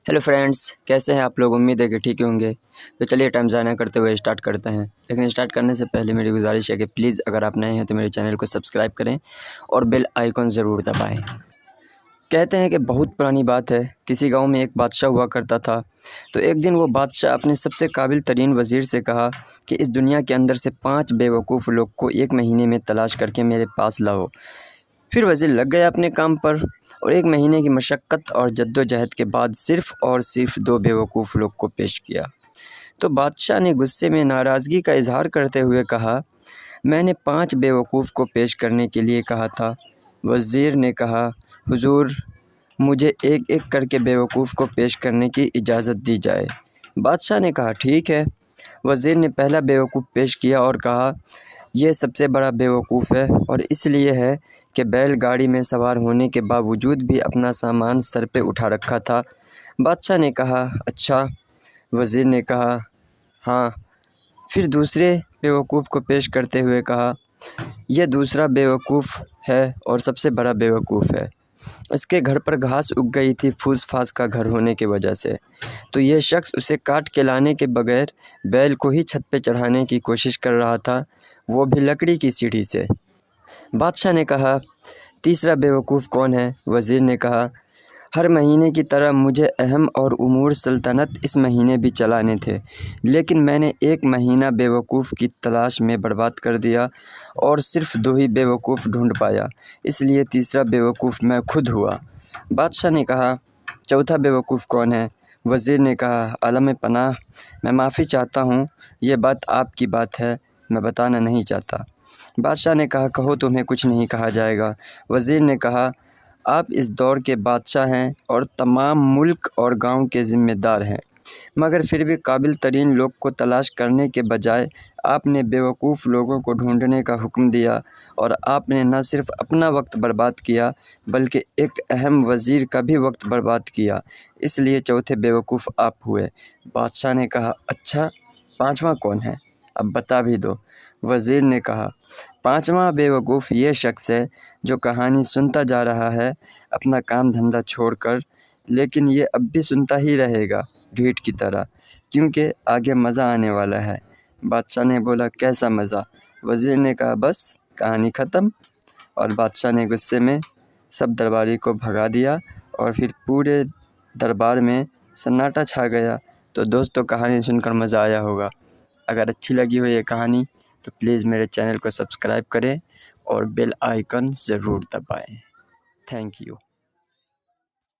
Hello friends, कैसे हैं आप लोग। उम्मीद है कि ठीक ही होंगे। तो चलिए टाइम ज़ाया ना करते हुए स्टार्ट करते हैं। लेकिन स्टार्ट करने से पहले मेरी गुजारिश है कि प्लीज़ अगर आप नए हैं तो मेरे चैनल को सब्सक्राइब करें और बेल आइकन ज़रूर दबाएं। कहते हैं कि बहुत पुरानी बात है, किसी गांव में एक बादशाह हुआ करता था। तो एक दिन वो बादशाह अपने सबसे काबिल तरीन वज़ीर से कहा कि इस दुनिया के अंदर से 5 बेवकूफ़ लोग को 1 महीने में तलाश करके मेरे पास लाओ। फिर वज़ीर लग गया अपने काम पर और 1 महीने की मशक्क़त और जद्दोजहद के बाद सिर्फ़ और सिर्फ 2 बेवकूफ़ लोग को पेश किया। तो बादशाह ने गुस्से में नाराज़गी का इज़हार करते हुए कहा, मैंने 5 बेवकूफ़ को पेश करने के लिए कहा था। वज़ीर ने कहा, हुज़ूर, मुझे एक एक करके बेवकूफ़ को पेश करने की इजाज़त दी जाए। बादशाह ने कहा, ठीक है। वज़ीर ने पहला बेवकूफ़ पेश किया और कहा, यह सबसे बड़ा बेवकूफ़ है और इसलिए है कि बैलगाड़ी में सवार होने के बावजूद भी अपना सामान सर पे उठा रखा था। बादशाह ने कहा, अच्छा। वज़ीर ने कहा, हाँ। फिर दूसरे बेवकूफ़ को पेश करते हुए कहा, यह दूसरा बेवकूफ़ है और सबसे बड़ा बेवकूफ़ है। इसके घर पर घास उग गई थी फूस फास का घर होने की वजह से। तो यह शख्स उसे काट के लाने के बगैर बैल को ही छत पे चढ़ाने की कोशिश कर रहा था, वो भी लकड़ी की सीढ़ी से। बादशाह ने कहा, तीसरा बेवकूफ़ कौन है। वज़ीर ने कहा, हर महीने की तरह मुझे अहम और उमूर सल्तनत इस महीने भी चलाने थे, लेकिन मैंने 1 महीना बेवकूफ़ की तलाश में बर्बाद कर दिया और सिर्फ़ 2 ही बेवकूफ़ ढूंढ पाया, इसलिए तीसरा बेवकूफ़ मैं खुद हुआ। बादशाह ने कहा, चौथा बेवकूफ़ कौन है। वज़ीर ने कहा, आलम पनाह, मैं माफ़ी चाहता हूँ, ये बात आपकी बात है, मैं बताना नहीं चाहता। बादशाह ने कहा, कहो, तुम्हें कुछ नहीं कहा जाएगा। वज़ीर ने कहा, आप इस दौर के बादशाह हैं और तमाम मुल्क और गांव के ज़िम्मेदार हैं, मगर फिर भी काबिल तरीन लोग को तलाश करने के बजाय आपने बेवकूफ़ लोगों को ढूंढने का हुक्म दिया और आपने न सिर्फ अपना वक्त बर्बाद किया बल्कि एक अहम वज़ीर का भी वक्त बर्बाद किया, इसलिए चौथे बेवकूफ़ आप हुए। बादशाह ने कहा, अच्छा, 5वां कौन है, अब बता भी दो। वज़ीर ने कहा, 5वां बेवकूफ़ ये शख्स है जो कहानी सुनता जा रहा है अपना काम धंधा छोड़कर, लेकिन ये अब भी सुनता ही रहेगा ढीठ की तरह, क्योंकि आगे मज़ा आने वाला है। बादशाह ने बोला, कैसा मज़ा। वज़ीर ने कहा, बस कहानी ख़त्म। और बादशाह ने गुस्से में सब दरबारी को भगा दिया और फिर पूरे दरबार में सन्नाटा छा गया। तो दोस्तों, कहानी सुनकर मज़ा आया होगा। अगर अच्छी लगी हो ये कहानी तो प्लीज़ मेरे चैनल को सब्सक्राइब करें और बेल आइकन ज़रूर दबाएं। Thank you.